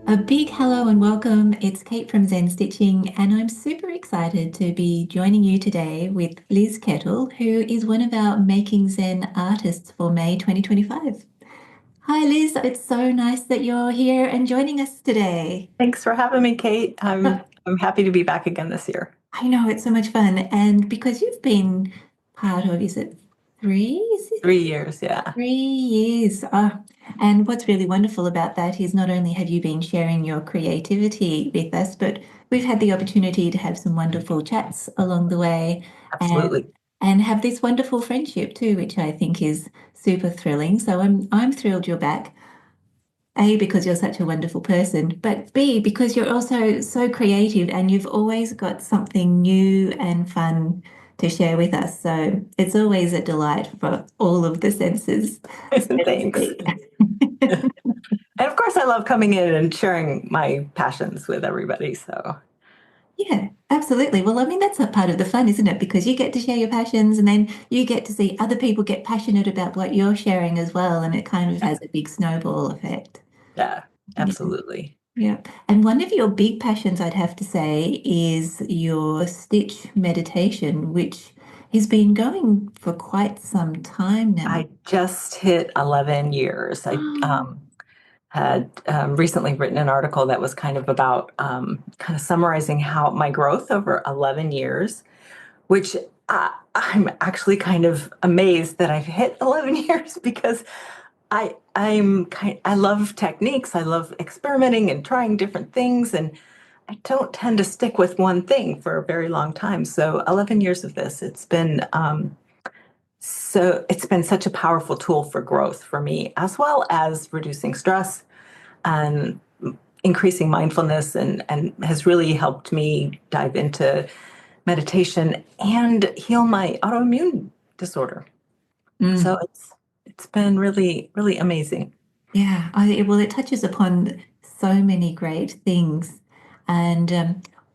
A big hello and welcome. It's Kate from Zen Stitching, and I'm super excited to be joining you today with Liz Kettle, who is one of our Making Zen artists for May 2025. Hi, Liz. It's so nice that you're here and joining us today. Thanks for having me, Kate. Uh, I'm happy to be back again this year. I know it's so much fun, and because you've been part of, is it three? 3 years, yeah. 3 years. Oh, and what's really wonderful about that is not only have you been sharing your creativity with us, but we've had the opportunity to have some wonderful chats along the way and Absolutely. and have this wonderful friendship too, which I think is super thrilling. So I'm thrilled you're back. A, because you're such a wonderful person, but B, because you're also so creative and you've always got something new and fun to share with us. So it's always a delight for all of the senses, so to Thanks. speak. And of course, I love coming in and sharing my passions with everybody. So, Yeah, absolutely. Well, I mean, that's a part of the fun, isn't it? Because you get to share your passions and then you get to see other people get passionate about what you're sharing as well. And it kind of has a big snowball effect. yeah, Yeah. absolutely. Yeah. And one of your big passions, I'd have to say, is your stitch meditation, which has been going for quite some time now. I just hit 11 years. I had recently written an article that was kind of about kind of summarizing how my growth over 11 years, which I'm actually kind of amazed that I've hit 11 years because I love techniques. I love experimenting and trying different things, and I don't tend to stick with one thing for a very long time. So 11 years of this, it's been such a powerful tool for growth for me, as well as reducing stress and increasing mindfulness, and has really helped me dive into meditation and heal my autoimmune disorder. So Mm. it's been really, really amazing. Yeah, well, it touches upon so many great things. And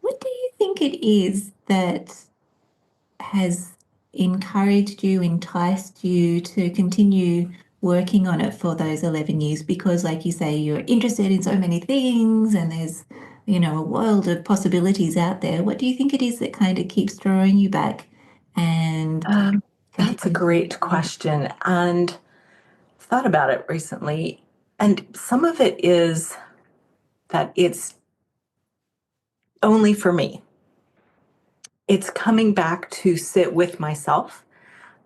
what do you think it is that has encouraged you, enticed you to continue working on it for those 11 years? Because, like you say, you're interested in so many things and there's, a world of possibilities out there. What do you think it is that kind of keeps drawing you back and That's a continue? great question. And thought about it recently. And some of it is that it's only for me. It's coming back to sit with myself.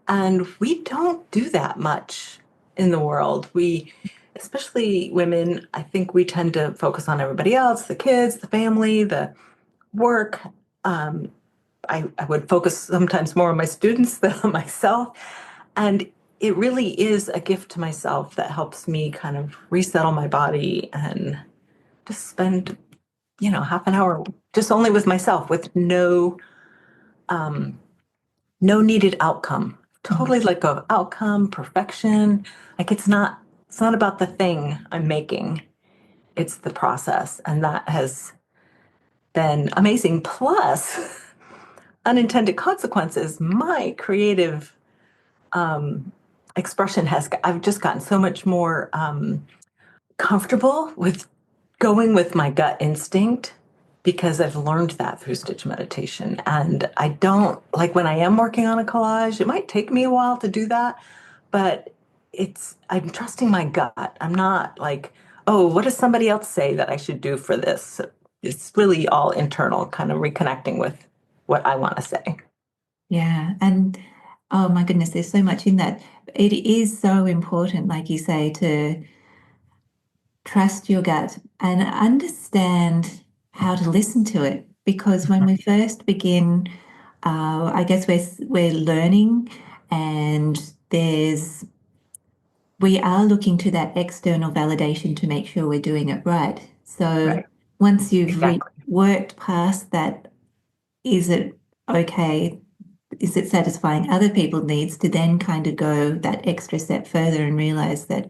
And we don't do that much in the world. Especially women, I think we tend to focus on everybody else, the kids, the family, the work. Um, I would focus sometimes more on my students than on myself. And it really is a gift to myself that helps me kind of resettle my body and just spend, half an hour just only with myself with um, no needed outcome. Totally let go of outcome, perfection. Like it's not about the thing I'm making. It's the process. And that has been amazing. Plus, unintended consequences, my creative um, expression I've just gotten so much more comfortable with going with my gut instinct because I've learned that through stitch meditation. And I don't like when I am working on a collage, it might take me a while to do that, but I'm trusting my gut. I'm not like, oh, what does somebody else say that I should do for this? It's really all internal, kind of reconnecting with what I want to say. Yeah, and oh my goodness, there's so much in that. It is so important, like you say, to trust your gut and understand how to listen to it. Because when we first begin, I guess we're learning, and we are looking to that external validation to make sure we're doing it right. So Right. once you've Exactly. worked past that, is it okay? Is it satisfying other people's needs, to then kind of go that extra step further and realize that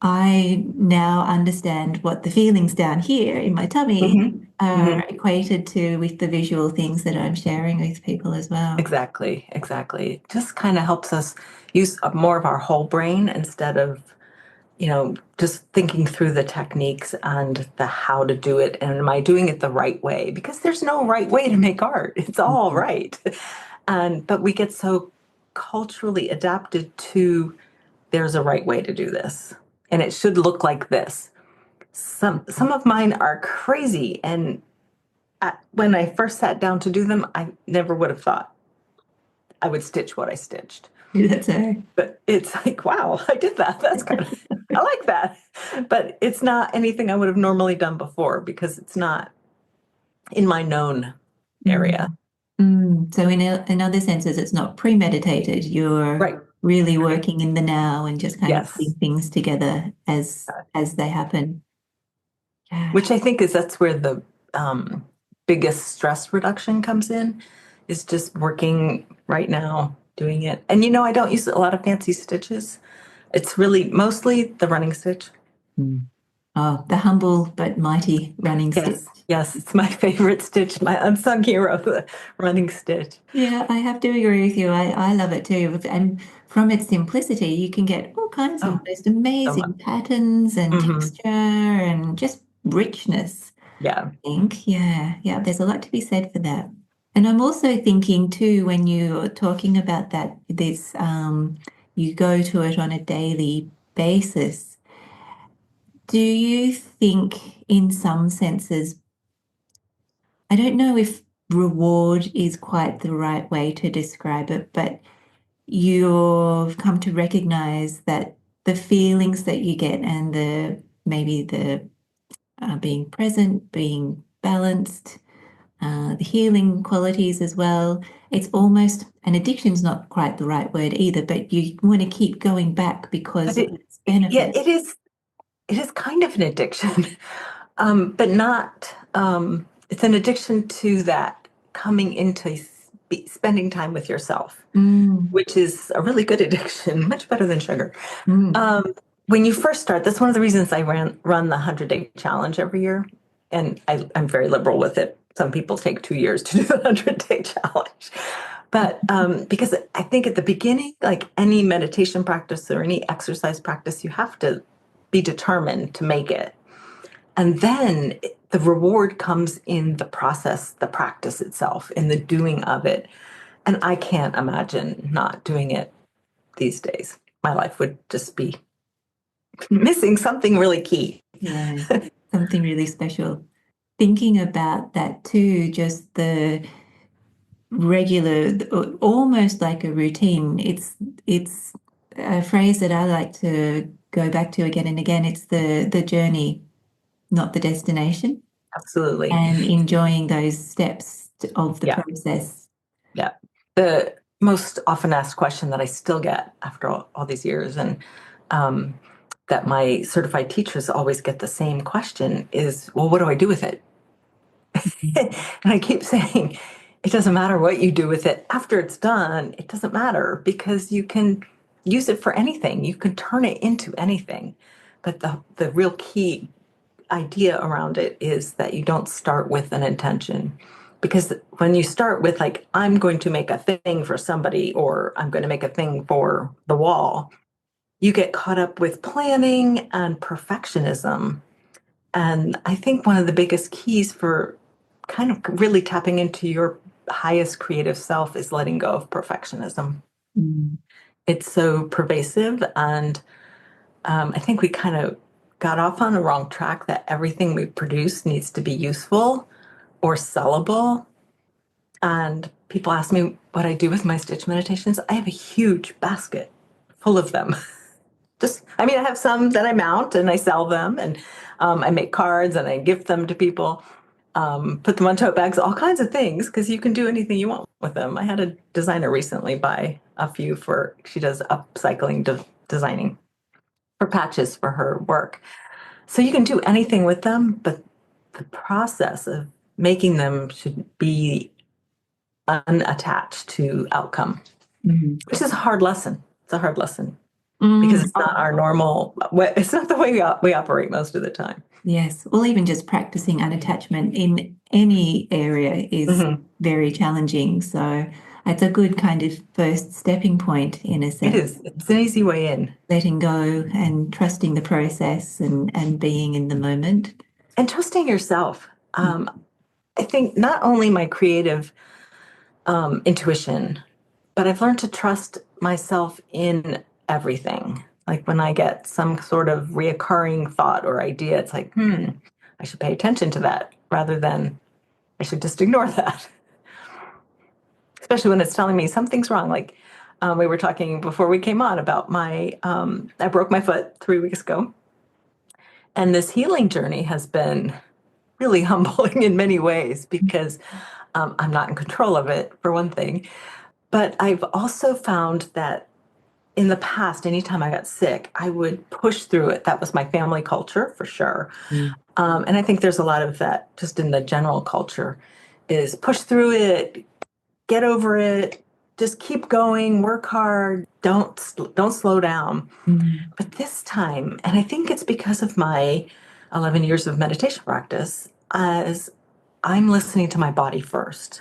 I now understand what the feelings down here in my tummy Hmm. are Hmm. equated to with the visual things that I'm sharing with people as well. Exactly. Exactly. It just kind of helps us use more of our whole brain instead of just thinking through the techniques and the how to do it. And am I doing it the right way? Because there's no right way to make art. It's all Mhm. right. But we get so culturally adapted to there's a right way to do this. And it should look like this. Some of mine are crazy. And when I first sat down to do them, I never would have thought I would stitch what I stitched. That's a But it's like, wow, I did that. That's kind of, I like that. But it's not anything I would have normally done before because it's not in my known area. Mm. So in other senses, it's not premeditated. You're Right. really working in the now and just kind of putting Yes. things together as they happen. Yeah. Which I think that's where the biggest stress reduction comes in, is just working right now, doing it. And I don't use a lot of fancy stitches. It's really mostly the running stitch. Mm. Oh, the humble but mighty running stitch. Yes, yes, it's my favorite stitch, my unsung hero, the running stitch. Yeah, I have to agree with you. I love it too. And from its simplicity, you can get all kinds of Oh, most so much. amazing patterns and Hmm. texture and just richness, Yeah, I think. Yeah, yeah, there's a lot to be said for that. And I'm also thinking too, when you're talking about that, you go to it on a daily basis. Do you think, in some senses, I don't know if reward is quite the right way to describe it, but you've come to recognize that the feelings that you get and the being present, being balanced, the healing qualities as well. It's almost an addiction's not quite the right word either, but you want to keep going back but because of its benefit. it is. It is kind of an addiction, but not. It's an addiction to that coming into spending time with yourself, Mm, which is a really good addiction, much better than sugar. mm, When you first start, that's one of the reasons I run the 100-day challenge every year, and I'm very liberal with it. Some people take 2 years to do the 100-day challenge, but because I think at the beginning, like any meditation practice or any exercise practice, you have to be determined to make it, and then the reward comes in the process, the practice itself, in the doing of it. And I can't imagine not doing it these days. My life would just be missing something really key. yeah, something really special. Thinking about that too, just the regular, almost like a routine. It's a phrase that I like to go back to again and again. It's the journey, not the destination, Absolutely. and enjoying those steps of the Yeah. process. Yeah. The most often asked question that I still get after all these years, and um, that my certified teachers always get the same question is, well, what do I do with it? And I keep saying, it doesn't matter what you do with it. After it's done, it doesn't matter because you can use it for anything. You can turn it into anything. But the real key idea around it is that you don't start with an intention. Because when you start with, like, I'm going to make a thing for somebody or I'm going to make a thing for the wall, you get caught up with planning and perfectionism. And I think one of the biggest keys for kind of really tapping into your highest creative self is letting go of perfectionism. Mm, It's so pervasive. And I think we kind of got off on the wrong track that everything we produce needs to be useful or sellable. And people ask me what I do with my stitch meditations. I have a huge basket full of them. I have some that I mount and I sell them, and I make cards and I gift them to people, put them on tote bags, all kinds of things, because you can do anything you want with them. I had a designer recently buy a few she does upcycling designing for patches for her work. So you can do anything with them, but the process of making them should be unattached to outcome, mm, which is a hard lesson. It's a hard lesson because mm. it's not our normal way. It's not the way we operate most of the time. Yes, well, even just practicing unattachment in any area is Hmm. very challenging. So it's a good kind of first stepping point in a It sense, is. It's an easy way in. letting go and trusting the process and being in the moment. And trusting yourself. I think not only my creative intuition, but I've learned to trust myself in everything. Like when I get some sort of reoccurring thought or idea, it's like, I should pay attention to that rather than I should just ignore that. Especially when it's telling me something's wrong. Like we were talking before we came on about I broke my foot 3 weeks ago. And this healing journey has been really humbling in many ways because I'm not in control of it, for one thing. But I've also found that in the past, anytime I got sick, I would push through it. That was my family culture for sure. Mm. And I think there's a lot of that just in the general culture is push through it, get over it, just keep going, work hard, don't slow down. Mm. But this time, and I think it's because of my 11 years of meditation practice, as I'm listening to my body first.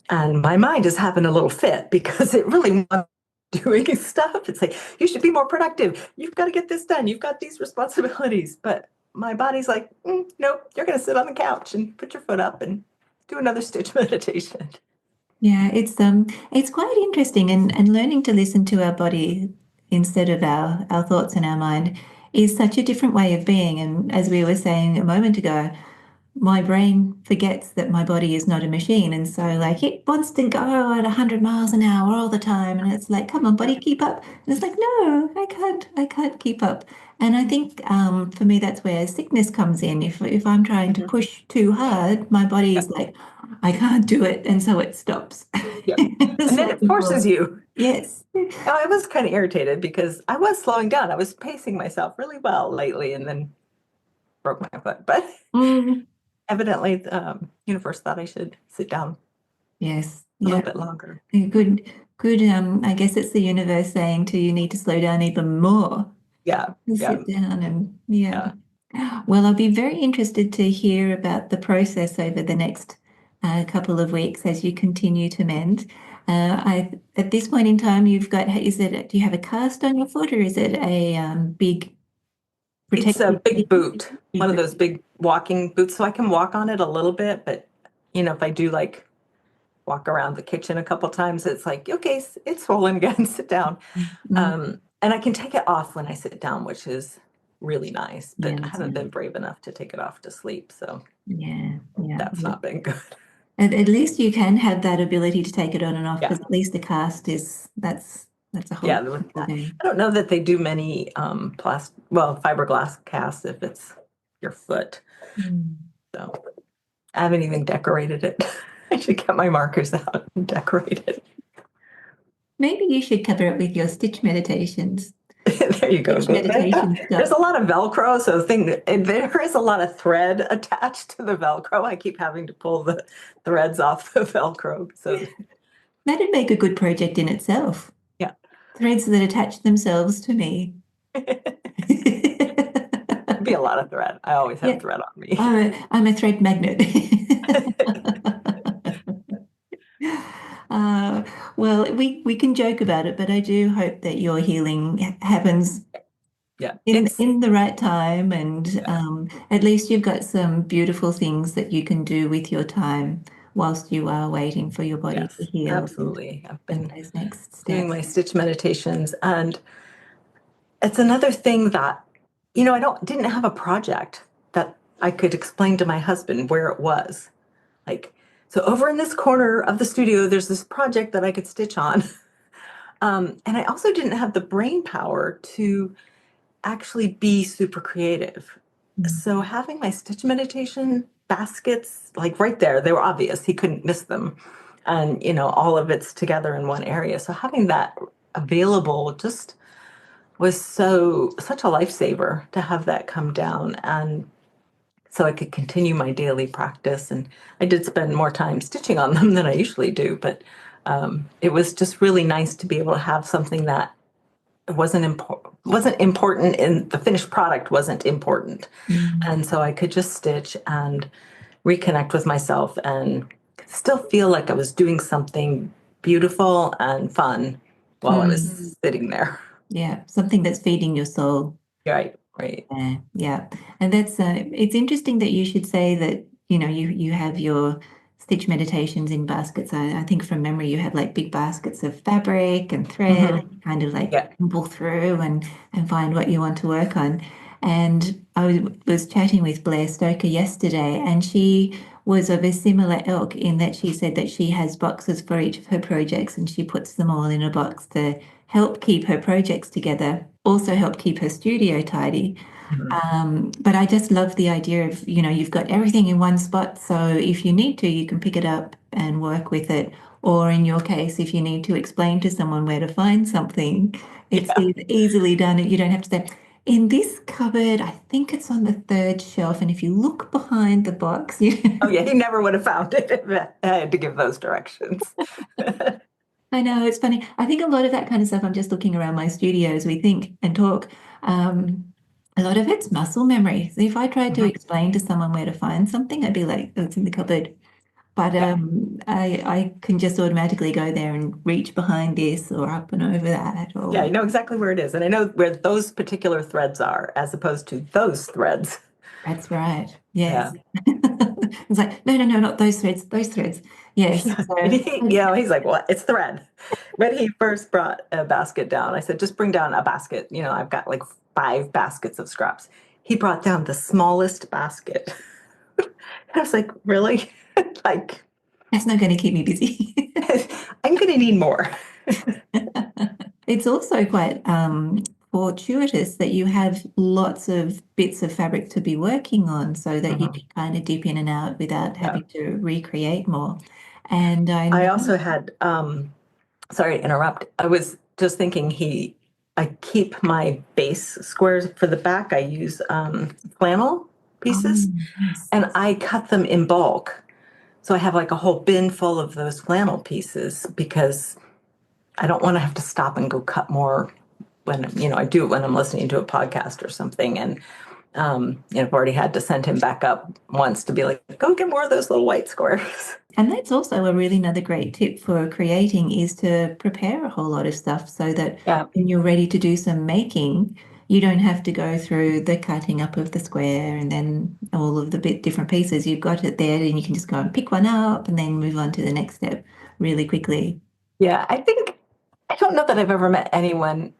And my mind is having a little fit because it really wants doing stuff. It's like, you should be more productive. You've got to get this done. You've got these responsibilities. But my body's like, nope, you're going to sit on the couch and put your foot up and do another stitch meditation. Yeah, it's quite interesting and learning to listen to our body instead of our thoughts and our mind is such a different way of being. And as we were saying a moment ago, my brain forgets that my body is not a machine. And so like it wants to go at 100 miles an hour all the time. And it's like, come on, body, keep up. And it's like, no, I can't keep up. And I think for me, that's where sickness comes in. If I'm trying to Mhm. push too hard, my body Yeah. is like, I can't do it. And so it stops. Yeah. It's And then like, it forces you. yes. I was kind of irritated because I was slowing down. I was pacing myself really well lately and then broke my foot. But Mm, evidently, the universe thought I should sit down yes. a little Yeah. bit longer. Good. I guess it's the universe saying to you, you need to slow down even more. Yeah. Yeah. Sit down and yeah. Yeah. Well, I'll be very interested to hear about the process over the next couple of weeks as you continue to mend. At this point in time, do you have a cast on your foot or is it a big It's a protective? big boot, Big one of boot? those big walking boots. So I can walk on it a little bit, but if I do like walk around the kitchen a couple times, it's like, okay, it's swollen again, sit down. Mm, And I can take it off when I sit down, which is really nice, yeah, but I that's haven't nice. been brave enough to take it off to sleep. So Yeah, yeah. that's not been good. At least you can have that ability to take it on and off Yeah. because at least the cast is that's a whole Yeah. different game. I don't know that they do many fiberglass casts if it's your foot. Mm. So I haven't even decorated it. I should get my markers out and decorate it. Maybe you should cover it with your stitch meditations. There you go. Stitch meditation There's stuff. a lot of Velcro, so there is a lot of thread attached to the Velcro. I keep having to pull the threads off the Velcro. So That'd make a good project in itself. yeah, Threads that attach themselves to me. be a lot of thread. I always have Yeah, thread on me. I'm a thread magnet. Uh, well, we can joke about it, but I do hope that your healing happens Yeah, in the right time, and yeah, at least you've got some beautiful things that you can do with your time whilst you are waiting for your body to yes, heal absolutely. I've and been those next doing steps. my stitch meditations, and it's another thing that I didn't have a project that I could explain to my husband where it was. Like, so over in this corner of the studio, there's this project that I could stitch on. And I also didn't have the brain power to actually be super creative. Mm. So having my stitch meditation baskets, like right there, they were obvious. He couldn't miss them. And, all of it's together in one area. So having that available just was such a lifesaver to have that come down. And so I could continue my daily practice. And I did spend more time stitching on them than I usually do, but it was just really nice to be able to have something that wasn't important, and the finished product wasn't important. Mm. And so I could just stitch and reconnect with myself and still feel like I was doing something beautiful and fun while I Mm. was sitting there. Yeah, something that's feeding your soul. Right, right. Yeah, yeah. And that's it's interesting that you should say that, you have your stitch meditations in baskets. I think from memory you have like big baskets of fabric and thread, Hmm. and you kind of like Yeah. pull through and find what you want to work on. And I was chatting with Blair Stoker yesterday, and she was of a similar ilk in that she said that she has boxes for each of her projects and she puts them all in a box to help keep her projects together, also help keep her studio tidy. Mhm. But I just love the idea of, you've got everything in one spot. So if you need to, you can pick it up and work with it. Or in your case, if you need to explain to someone where to find something, it's Yeah. easily done. You don't have to say, in this cupboard, I think it's on the third shelf. And if you look behind the box, Oh, yeah. He never would have found it if I had to give those directions. I know it's funny. I think a lot of that kind of stuff, I'm just looking around my studio as we think and talk. A lot of it's muscle memory. So if I tried to Mhm. explain to someone where to find something, I'd be like, oh, it's in the cupboard. But Yeah. I can just automatically go there and reach behind this or up and over that. Yeah, I Or know exactly where it is. And I know where those particular threads are as opposed to those threads. that's right. Yeah. Yes. It's like, no, no, no, not those threads, those threads. Yes. Yeah. And So he's like, what? It's thread. When he first brought a basket down, I said, just bring down a basket. I've got like 5 baskets of scraps. He brought down the smallest basket. I was like, really? Like, that's not going to keep me busy. I'm going to need more. It's also quite fortuitous that you have lots of bits of fabric to be working on so that you Mhm. can kind of dip in and out without Yeah. having to recreate more. And I I know, also had, sorry to interrupt. I was just thinking I keep my base squares for the back. I use flannel oh, pieces yes. and I cut them in bulk. So I have like a whole bin full of those flannel pieces because I don't want to have to stop and go cut more when, I do it when I'm listening to a podcast or something. And, I've already had to send him back up once to be like, go get more of those little white squares. And that's also a really another great tip for creating is to prepare a whole lot of stuff so that Yeah. when you're ready to do some making, you don't have to go through the cutting up of the square and then all of the different pieces. You've got it there and you can just go and pick one up and then move on to the next step really quickly. Yeah. I don't know that I've ever met anyone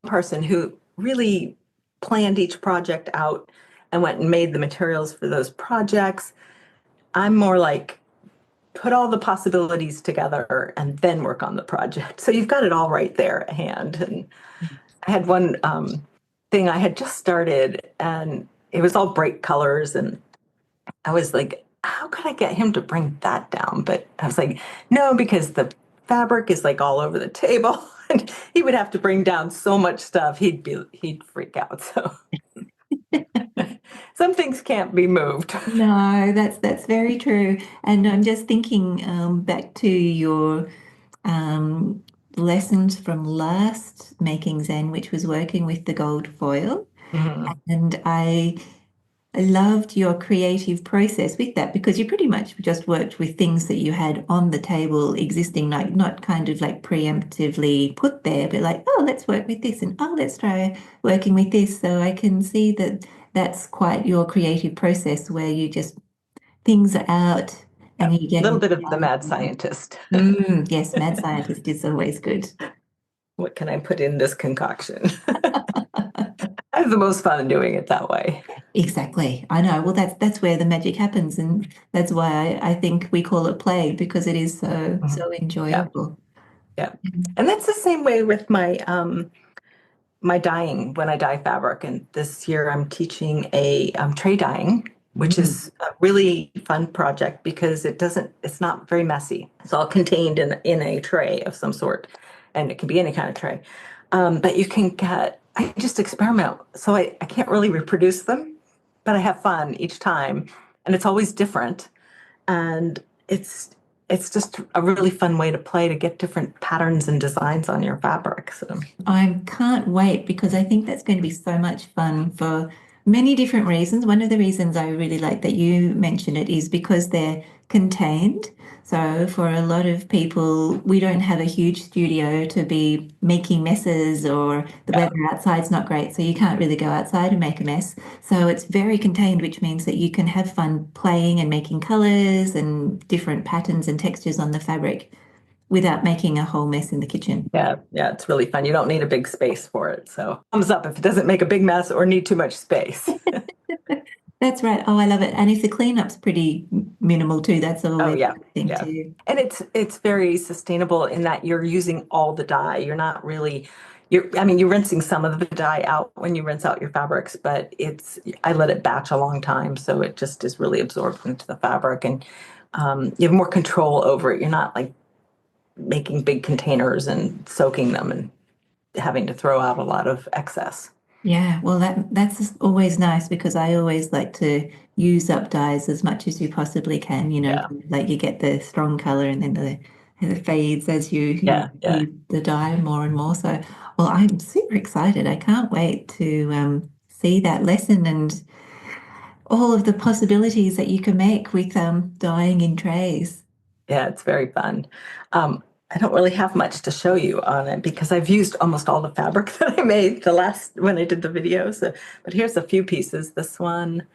person who really planned each project out and went and made the materials for those projects. I'm more like put all the possibilities together and then work on the project. So you've got it all right there at hand. And I had one thing I had just started and it was all bright colors. And I was like, how could I get him to bring that down? But I was like, no, because the fabric is like all over the table. And he would have to bring down so much stuff, he'd freak out. So some things can't be moved. No, that's very true. And I'm just thinking back to your um, lessons from last Making Zen, which was working with the gold foil. Mhm. And I loved your creative process with that because you pretty much just worked with things that you had on the table existing, like not kind of like preemptively put there, but like, oh, let's work with this and oh, let's try working with this. So I can see that that's quite your creative process where you just things are out Yeah. and you A get little them bit of the down. mad scientist. Yes, mad scientist is always good. What can I put in this concoction? I have the most fun doing it that way. Exactly. I know. Well, that's where the magic happens, and that's why I think we call it play because it is Mhm. so Yeah, enjoyable. yeah. And that's the same way with my dyeing when I dye fabric. And this year I'm teaching a tray dyeing, which Mm. is a really fun project because it's not very messy. It's all contained in a tray of some sort, and it can be any kind of tray. But I just experiment. So I can't really reproduce them, but I have fun each time. And it's always different. And it's, it's just a really fun way to play to get different patterns and designs on your fabric. So. I can't wait because I think that's going to be so much fun for many different reasons. One of the reasons I really like that you mention it is because they're contained. So for a lot of people, we don't have a huge studio to be making messes, or the Yeah, weather outside's not great, so you can't really go outside and make a mess. So it's very contained, which means that you can have fun playing and making colors and different patterns and textures on the fabric without making a whole mess in the kitchen. yeah, it's really fun. You don't need a big space for it. So thumbs up if it doesn't make a big mess or need too much space. That's right. Oh, I love it. And if the cleanup's pretty minimal too, that's Oh always yeah, a good thing yeah. too. And it's very sustainable in that you're using all the dye. You're not really I mean, you're rinsing some of the dye out when you rinse out your fabrics, but I let it batch a long time, so it just is really absorbed into the fabric, and you have more control over it. You're not like making big containers and soaking them and having to throw out a lot of excess. Yeah, well that's always nice because I always like to use up dyes as much as you possibly can, Yeah, like you get the strong color and then the fades as you yeah. use the dye more and more. So, well, I'm super excited. I can't wait to see that lesson and all of the possibilities that you can make with dyeing in trays. Yeah, it's very fun. I don't really have much to show you on it because I've used almost all the fabric that I made when I did the video. So, but here's a few pieces. This one,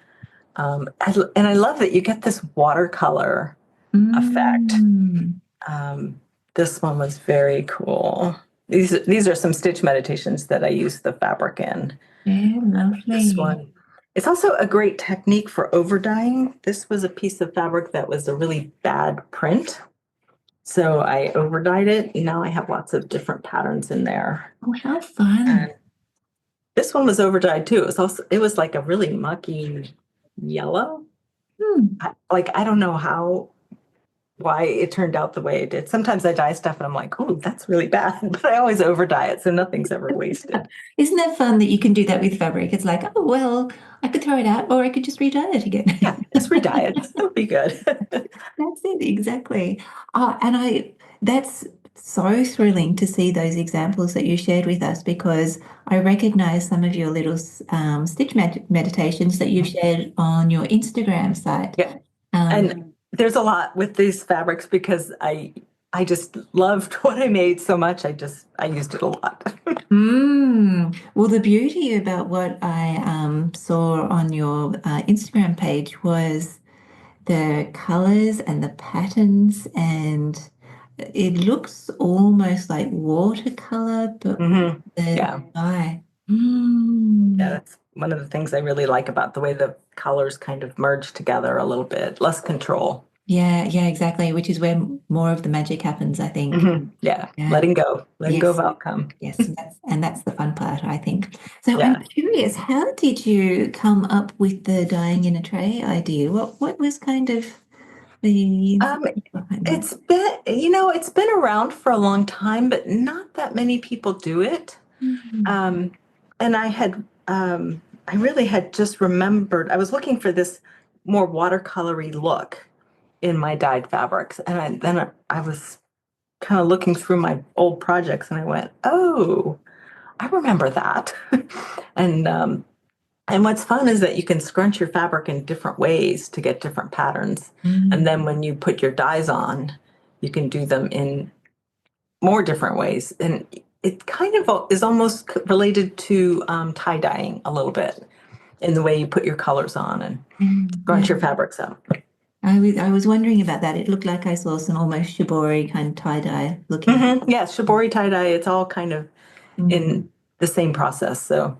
and I love that you get this watercolor effect. Mm, Um, this one was very cool. These are some stitch meditations that I use the fabric in. yeah, This lovely. one. It's also a great technique for over dyeing. This was a piece of fabric that was a really bad print. So I over dyed it. Now I have lots of different patterns in there. Oh, how fun. And this one was over dyed too. It was like a really mucky yellow. Hmm. I don't know why it turned out the way it did. Sometimes I dye stuff and I'm like, oh, that's really bad. But I always over dye it, so nothing's ever wasted. Isn't that fun that you can do that with fabric? It's like, oh, well, I could throw it out or I could just re-dye it Yeah, again. just re-dye it. It'll be good. That's it, exactly. Oh, and that's so thrilling to see those examples that you shared with us because I recognize some of your little stitch meditations that you've shared on your Instagram site. Yeah. Um, And there's a lot with these fabrics because I just loved what I made so much. I used it a lot. Well, the beauty about what I saw on your Instagram page was the colors and the patterns, and it looks almost like watercolor, but Hmm. the Yeah. dye. Yeah, that's one of the things I really like about the way the colors kind of merge together a little bit, less control. Yeah, yeah, exactly. Which is where more of the magic happens, I think. Hmm. Yeah, Yeah. letting go of Yes. outcome. Yes, and that's the fun part, I think. So I'm Yeah. curious, how did you come up with the dyeing in a tray idea? What was kind of the Um, inspiration behind that? it's been around for a long time, but not that many people do it. Mm. Um, and I really had just remembered, I was looking for this more watercolory look in my dyed fabrics. And then I was kind of looking through my old projects and I went, oh, I remember that. and, um, and what's fun is that you can scrunch your fabric in different ways to get different patterns. And Mm. then when you put your dyes on, you can do them in more different ways. And it kind of is almost related to tie dyeing a little bit in the way you put your colors on and Yeah. scrunch your fabrics up. I was wondering about that. It looked like I saw some almost shibori kind of tie-dye looking. Yeah, shibori tie dye, it's all kind of Mm. in the same process. So,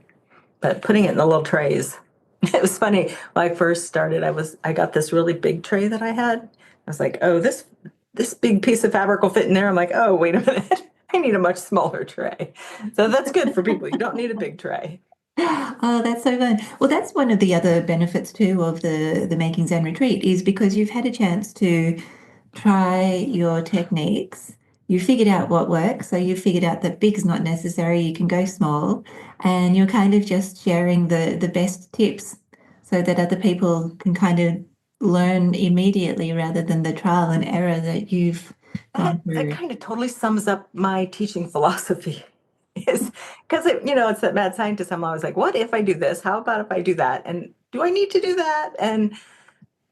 but putting it in the little trays, it was funny. When I first started, I got this really big tray that I had. I was like, oh, this big piece of fabric will fit in there. I'm like, oh, wait a minute. I need a much smaller tray. So that's good for people. You don't need a big tray. Oh, that's so fun. Well, that's one of the other benefits too of the Making Zen retreat is because you've had a chance to try your techniques. You figured out what works. So you figured out that big's not necessary. You can go small, and you're kind of just sharing the best tips so that other people can kind of learn immediately rather than the trial and error that you've gone That through. kind of totally sums up my teaching philosophy. Is because it's that mad scientist. I'm always like, what if I do this? How about if I do that? And do I need to do that? And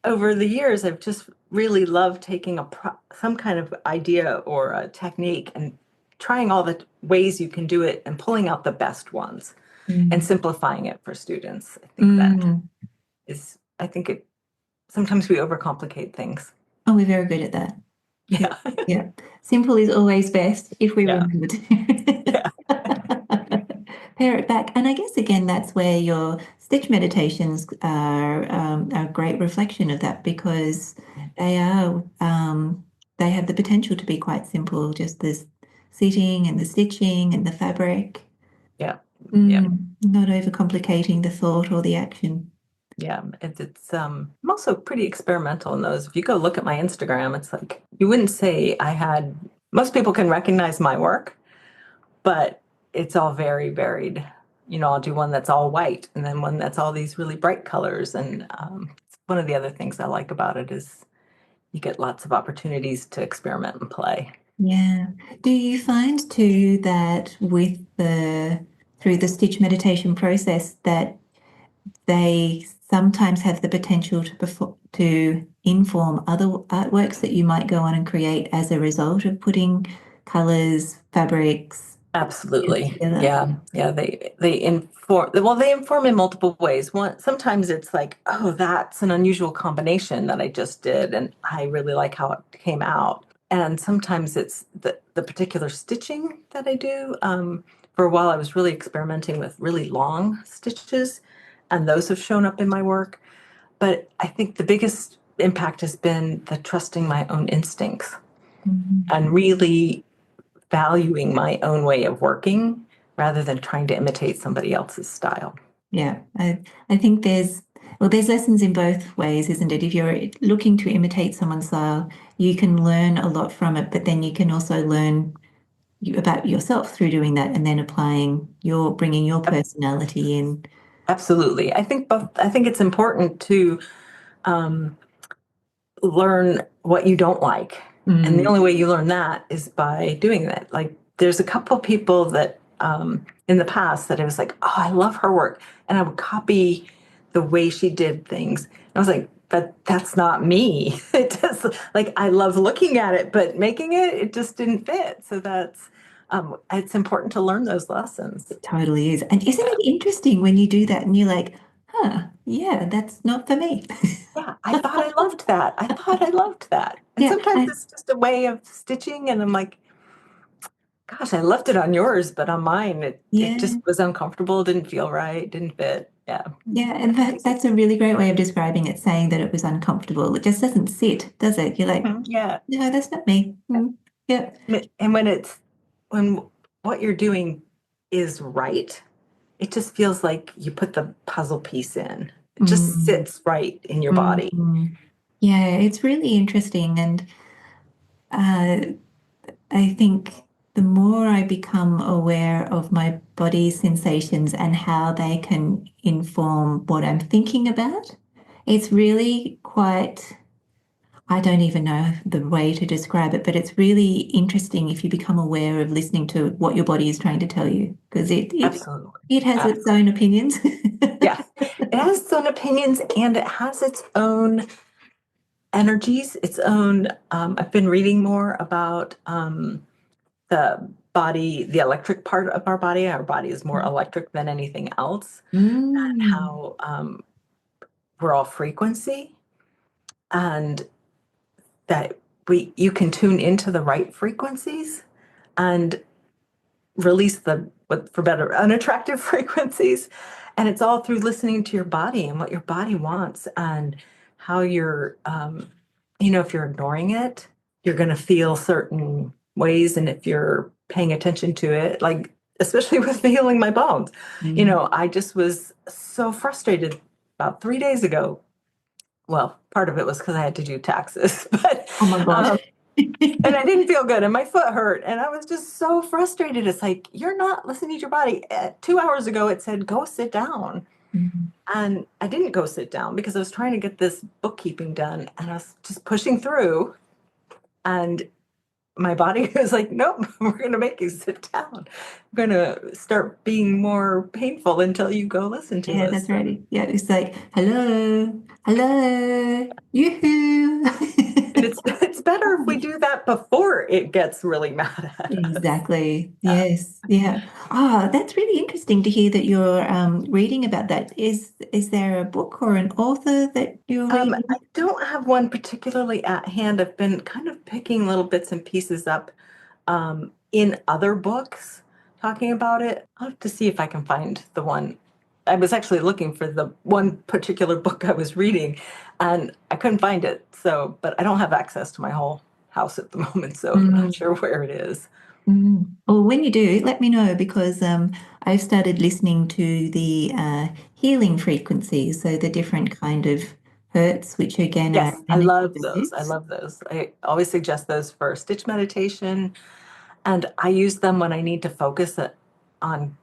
over the years, I've just really loved taking some kind of idea or a technique and trying all the ways you can do it and pulling out the best ones and Mm. simplifying it for students. I think that Mm. I think it, sometimes we overcomplicate things. Oh, we're very good at that. Yeah, Yeah. yeah. Simple is always best if we Yeah. remember to Yeah. pare it back. And I guess again, that's where your stitch meditations are a great reflection of that because they are they have the potential to be quite simple, just this sitting and the stitching and the fabric. Yeah. Yeah. Not overcomplicating the thought or the action. Yeah, I'm also pretty experimental in those. If you go look at my Instagram, it's like you wouldn't say I had, most people can recognize my work, but it's all very varied. I'll do one that's all white and then one that's all these really bright colors. And one of the other things I like about it is you get lots of opportunities to experiment and play. Yeah. Do you find too that with the through the stitch meditation process that they sometimes have the potential to inform other artworks that you might go on and create as a result of putting colors, fabrics Absolutely. together? Yeah. Yeah. They inform in multiple ways. Sometimes it's like, oh, that's an unusual combination that I just did, and I really like how it came out. And sometimes it's the particular stitching that I do. For a while, I was really experimenting with really long stitches, and those have shown up in my work. But I think the biggest impact has been the trusting my own instincts Mhm. and really valuing my own way of working rather than trying to imitate somebody else's style. Yeah, I think there's lessons in both ways, isn't it? If you're looking to imitate someone's style, you can learn a lot from it, but then you can also learn about yourself through doing that and then bringing your personality in. Absolutely. I think it's important to um, learn what you don't like. And the Mm. only way you learn that is by doing that. Like there's a couple people that in the past that I was like, oh, I love her work. And I would copy the way she did things. And I was like, but that's not me. It just like I love looking at it, but making it, it just didn't fit. So it's important to learn those lessons. It totally is. And isn't Yeah. it interesting when you do that and you're like, huh, yeah, that's not for me. Yeah, I thought I loved that. I thought I loved that. And Yeah, sometimes it's just a way of stitching, and I'm like, gosh, I loved it on yours, but on mine, it yeah, just was uncomfortable, didn't feel right, didn't fit. Yeah. yeah. And that's a really great way of describing it, saying that it was uncomfortable. It just doesn't sit, does it? You're like, Mhm. Yeah. no, that's not me. Yeah. And when what you're doing is right, it just feels like you put the puzzle piece in. It just Mm, sits right in your body. mm. Yeah, it's really interesting. And uh, I think the more I become aware of my body's sensations and how they can inform what I'm thinking about, it's really quite, I don't even know the way to describe it, but it's really interesting if you become aware of listening to what your body is trying to tell you, because Absolutely. it has its own opinions. Yeah. It has its own opinions and it has its own energies, its own. I've been reading more about the body, the electric part of our body. Our body is more electric than anything else, and Mm, how we're all frequency, and that you can tune into the right frequencies and release for better unattractive frequencies, and it's all through listening to your body and what your body wants and how if you're ignoring it, you're going to feel certain ways, and if you're paying attention to it, like especially with healing my bones, mm. I just was so frustrated about 3 days ago. Well, part of it was because I had to do taxes, but Oh my God. and I didn't feel good, and my foot hurt, and I was just so frustrated. It's like, you're not listening to your body. 2 hours ago, it said, go sit down. Mm, And I didn't go sit down because I was trying to get this bookkeeping done, and I was just pushing through. And my body was like, nope, we're going to make you sit down. going to start being more painful until you go listen to Yeah, us. that's right. Yeah, it's like, hello, hello, yoo-hoo. And it's better if we do that before it gets really mad at us. Exactly. Yeah. Yes. Yeah. Ah, that's really interesting to hear that you're reading about that. Is there a book or an author that you're reading? I don't have one particularly at hand. I've been kind of picking little bits and pieces up in other books talking about it. I'll have to see if I can find the one. I was actually looking for the one particular book I was reading, and I couldn't find it. So, but I don't have access to my whole house at the moment, so I'm not Mm, sure where it is. Well, when you do, let me know because I've started listening to the healing frequencies, so the different kind of hertz, which again are Yes, I energy love those. I waves. love those. I always suggest those for stitch meditation, and I use them when I need to focus on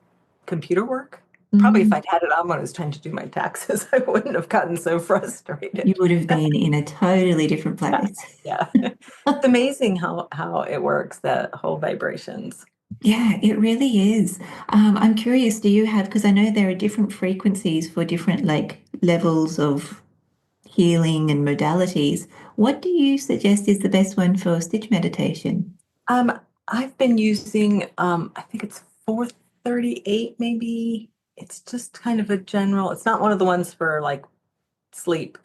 computer work. Probably if Mm, I'd had it on when I was trying to do my taxes, I wouldn't have gotten so you frustrated. would have been in a totally different place. Yeah. It's amazing how it works, the whole vibrations. Yeah, it really is. I'm curious, do you have, because I know there are different frequencies for different like levels of healing and modalities. What do you suggest is the best one for stitch meditation? Um, I've been using, I think it's 438 maybe. It's just kind of a general, it's not one of the ones for like sleep.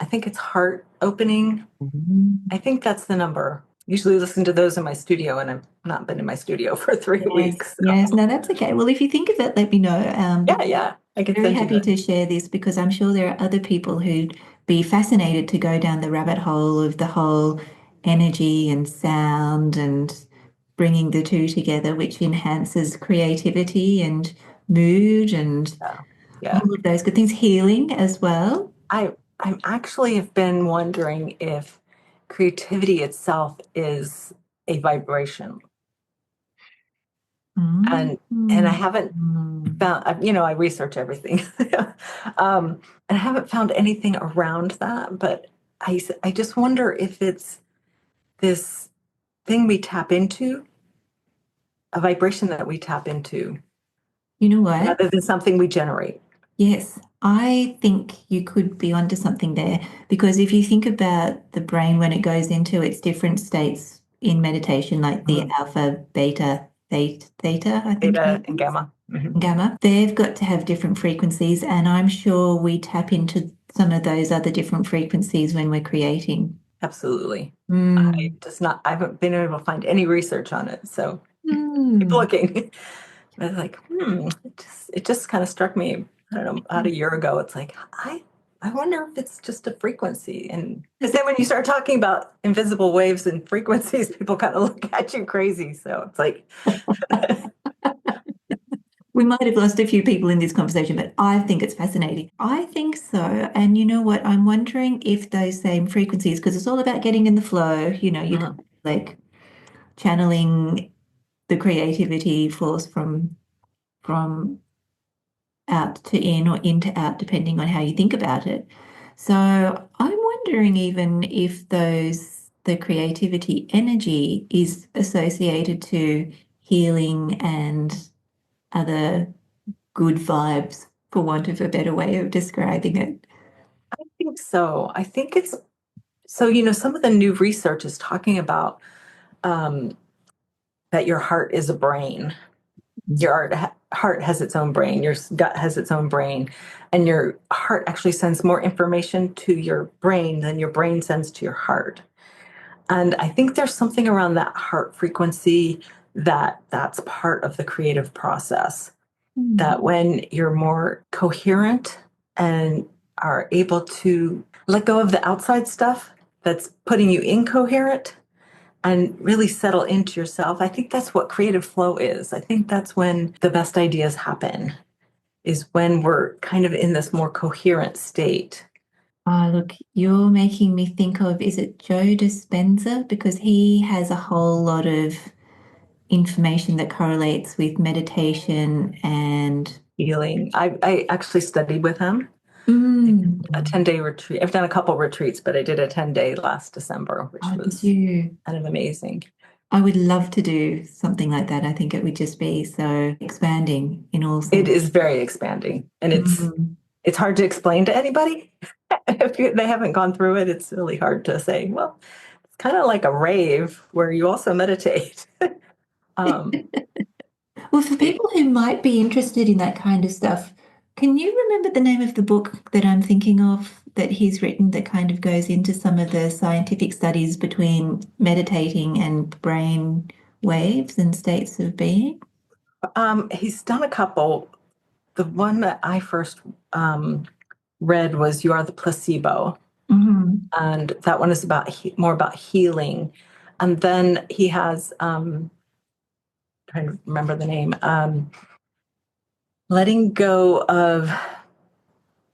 I think it's heart opening. Mhm. I think that's the number. Usually listen to those in my studio, and I've not been in my studio for 3 weeks. Yes, So no, that's okay. Well, if you think of it, let me know. yeah, yeah, I can Very send you happy the. to share this because I'm sure there are other people who'd be fascinated to go down the rabbit hole of the whole energy and sound and bringing the two together, which enhances creativity and mood and Yeah, yeah. all of those good things, healing as well. I'm actually have been wondering if creativity itself is a vibration, Mm. and I haven't found. I research everything, and I haven't found anything around that. But I just wonder if it's this thing we tap into, a vibration that we tap into, You know what? rather than something we generate. Yes, I think you could be onto something there because if you think about the brain when it goes into its different states in meditation, like the Mhm. alpha, beta, theta, I think Theta it and is, gamma. and gamma, they've got to have different frequencies. And I'm sure we tap into some of those other different frequencies when we're creating. Absolutely. I Mm. just not. I haven't been able to find any research on it, so keep Mm. looking. I was like, it just kind of struck me, I don't know, about a year ago. It's like, I wonder if it's just a frequency. And because then when you start talking about invisible waves and frequencies, people kind of look at you crazy. So it's like, We might have lost a few people in this conversation, but I think it's fascinating. I think so. And you know what? I'm wondering if those same frequencies, because it's all about getting in the flow, you kind mhm, of like channeling the creativity force from out to in or in to out, depending on how you think about it. So I'm wondering even if the creativity energy is associated to healing and other good vibes, for want of a better way of describing it. I think so. I think it's so, some of the new research is talking about um, that your heart is a brain. Your heart has its own brain, your gut has its own brain, and your heart actually sends more information to your brain than your brain sends to your heart. And I think there's something around that heart frequency that's part of the creative process. Mm. That when you're more coherent and are able to let go of the outside stuff that's putting you incoherent and really settle into yourself. I think that's what creative flow is. I think that's when the best ideas happen, is when we're kind of in this more coherent state. Ah, look, you're making me think of, is it Joe Dispenza? Because he has a whole lot of information that correlates with meditation and Healing. I actually studied with him. I did a mm, 10-day retreat. I've done a couple retreats, but I did a 10-day last December, which oh, did was you? kind of amazing. I would love to do something like that. I think it would just be so expanding in all It sense. is very expanding, and Mm. it's hard to explain to anybody. If they haven't gone through it, it's really hard to say, well, it's kind of like a rave where you also meditate. Um, Well, for it, people who might be interested in that kind of stuff, can you remember the name of the book that I'm thinking of that he's written that kind of goes into some of the scientific studies between meditating and brain waves and states of being? he's done a couple. The one that I first read was "You Are the Placebo," Hmm. and that one is about more about healing. And then he has trying to remember the name, letting go of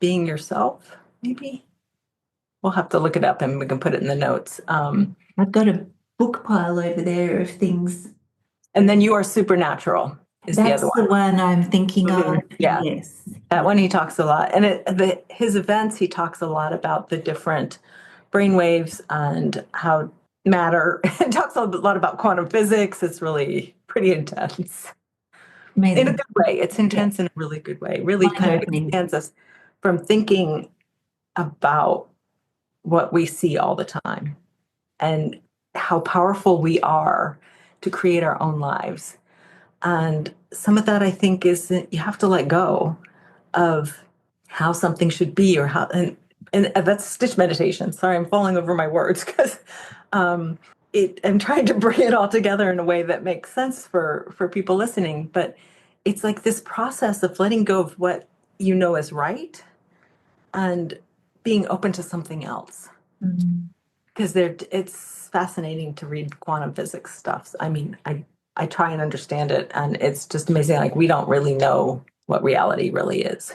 being yourself. Maybe we'll have to look it up and we can put it in the notes. I've got a book pile over there of things. And then "You Are Supernatural" is the other That's the one I'm thinking one. of. Yeah, Yes. that one he talks a lot, and his events he talks a lot about the different brain waves and how matter. It talks a lot about quantum physics. It's really pretty intense in a Amazing. good way. It's Yeah. intense in a really good way. Really Mind kind of opening. expands us from thinking about what we see all the time and how powerful we are to create our own lives. And some of that I think is that you have to let go of how something should be or how and that's stitch meditation. Sorry, I'm falling over my words because um, I'm trying to bring it all together in a way that makes sense for people listening. But it's like this process of letting go of what you know is right and being open to something else. Mm. Because it's fascinating to read quantum physics stuff. I mean, I try and understand it, and it's just amazing. Like we don't really know what reality really is.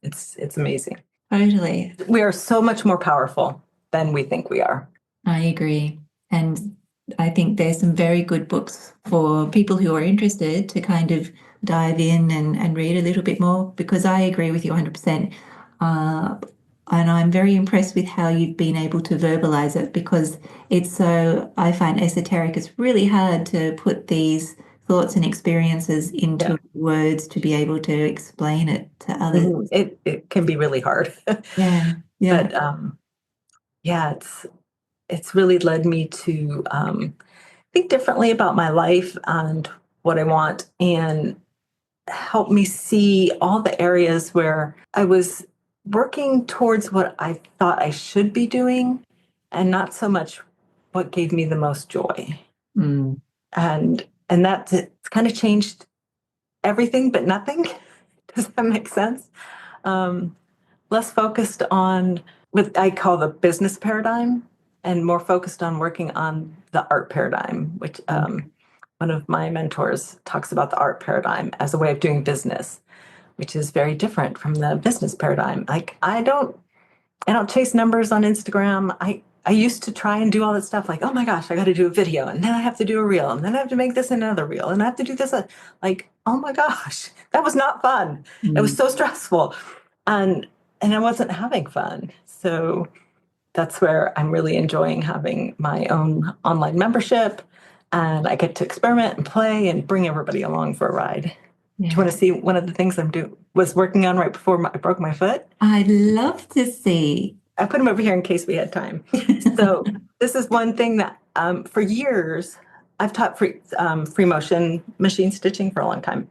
It's amazing. Totally. We are so much more powerful than we think we are. I agree. And I think there's some very good books for people who are interested to kind of dive in and read a little bit more because I agree with you 100%. Uh, and I'm very impressed with how you've been able to verbalize it because it's so, I find esoteric. It's really hard to put these thoughts and experiences Yeah. into words to be able to explain it to others. It can be really hard, Yeah, yeah. but yeah, it's really led me to think differently about my life and what I want, and help me see all the areas where I was working towards what I thought I should be doing and not so much what gave me the most joy. Mm. And that's it's kind of changed everything but nothing. Does that make sense? Um, Less focused on what I call the business paradigm and more focused on working on the art paradigm, which one of my mentors talks about the art paradigm as a way of doing business, which is very different from the business paradigm. Like I don't chase numbers on Instagram. I used to try and do all that stuff like, oh my gosh, I got to do a video and then I have to do a reel and then I have to make this another reel and I have to do this. Like, oh my gosh, that was not fun. It was Mm. so stressful. And and I wasn't having fun. So that's where I'm really enjoying having my own online membership and I get to experiment and play and bring everybody along for a ride. Do you Yeah. want to see one of the things I'm doing was working on right before I broke my foot? I'd love to see. I put them over here in case we had time. So this is one thing that for years I've taught free motion machine stitching for a long time,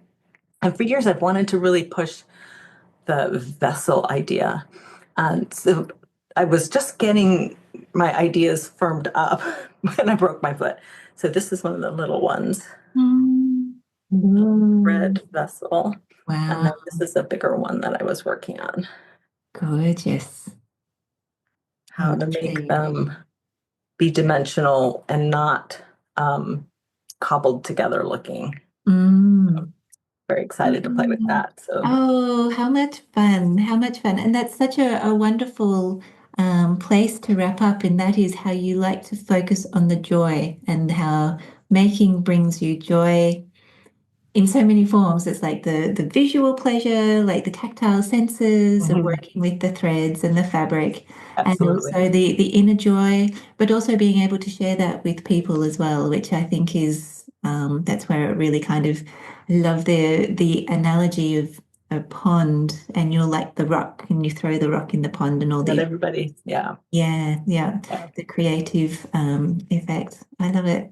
and for years I've wanted to really push the vessel idea, and so I was just getting my ideas firmed up when I broke my foot. So this is one of the little ones, Mm. Mm. red vessel, and Wow, then this is a bigger one that I was working on. gorgeous. How to make Lovely. them be dimensional and not um, cobbled together looking. Mm. Very excited to play with Mm. that. So Oh, how much fun. How much fun. And that's such a wonderful place to wrap up. And that is how you like to focus on the joy and how making brings you joy in so many forms. It's like the visual pleasure, like the tactile senses of Mhm. working with the threads and the fabric, and Absolutely. also the inner joy, but also being able to share that with people as well, which I think is that's where it really kind of I love the analogy of a pond, and you're like the rock, and you throw the rock in the pond, and all Not the everybody. Yeah. yeah, Yeah. the creative effect. I love it.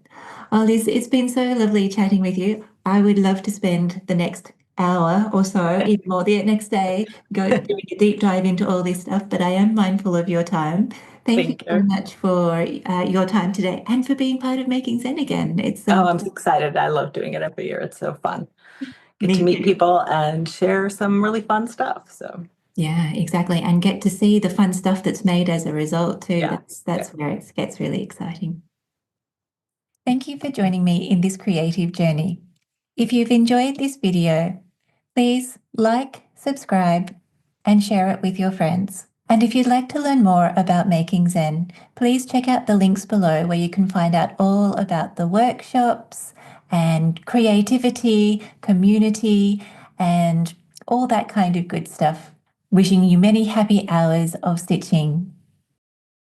Oh, Liz, it's been so lovely chatting with you. I would love to spend the next hour or so, even more the next day, doing a deep dive into all this stuff, but I am mindful of your time. Thank you Thank so you. much for your time today and for being part of Making Zen again. It's Oh, I'm so excited. I love doing it every year. It's so fun. Get to me meet too. people and share some really fun stuff. So, Yeah, exactly. And get to see the fun stuff that's made as a result too. yeah. That's Yeah. where it gets really exciting. Thank you for joining me in this creative journey. If you've enjoyed this video, please like, subscribe, and share it with your friends. And if you'd like to learn more about Making Zen, please check out the links below where you can find out all about the workshops and creativity, community, and all that kind of good stuff. Wishing you many happy hours of stitching.